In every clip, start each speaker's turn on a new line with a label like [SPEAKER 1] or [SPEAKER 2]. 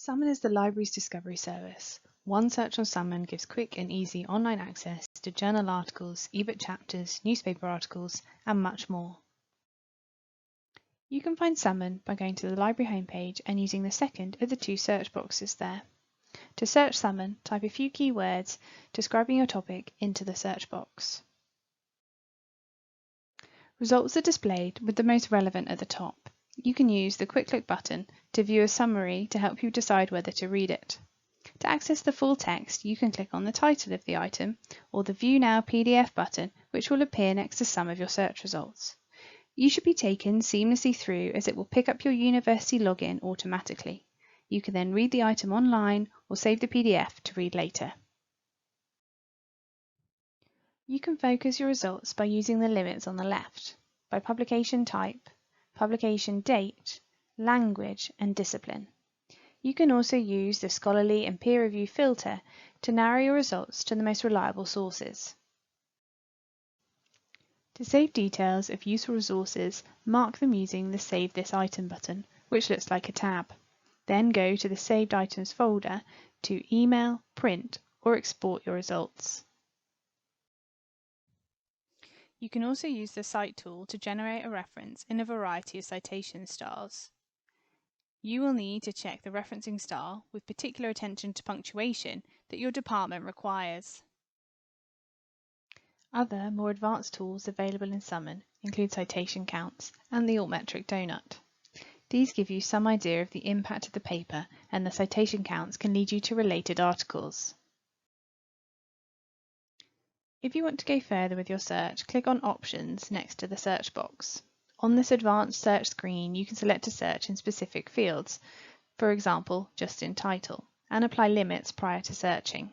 [SPEAKER 1] Summon is the library's discovery service. One search on Summon gives quick and easy online access to journal articles, ebook chapters, newspaper articles, and much more. You can find Summon by going to the library homepage and using the second of the two search boxes there. To search Summon, type a few keywords describing your topic into the search box. Results are displayed with the most relevant at the top. You can use the Quick Look button to view a summary to help you decide whether to read it. To access the full text, you can click on the title of the item or the View Now PDF button, which will appear next to some of your search results. You should be taken seamlessly through as it will pick up your university login automatically. You can then read the item online or save the PDF to read later. You can focus your results by using the limits on the left, by publication type, publication date, language, and discipline. You can also use the scholarly and peer review filter to narrow your results to the most reliable sources. To save details of useful resources, mark them using the Save This Item button, which looks like a tab. Then go to the Saved Items folder to email, print, or export your results. You can also use the Cite tool to generate a reference in a variety of citation styles. You will need to check the referencing style with particular attention to punctuation that your department requires. Other, more advanced tools available in Summon include citation counts and the altmetric donut. These give you some idea of the impact of the paper, and the citation counts can lead you to related articles. If you want to go further with your search, click on Options next to the search box. On this advanced search screen, you can select a search in specific fields, for example, just in title, and apply limits prior to searching.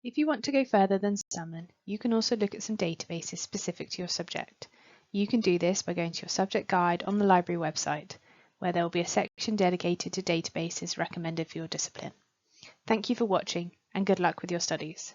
[SPEAKER 1] If you want to go further than Summon, you can also look at some databases specific to your subject. You can do this by going to your subject guide on the library website, where there will be a section dedicated to databases recommended for your discipline. Thank you for watching, and good luck with your studies.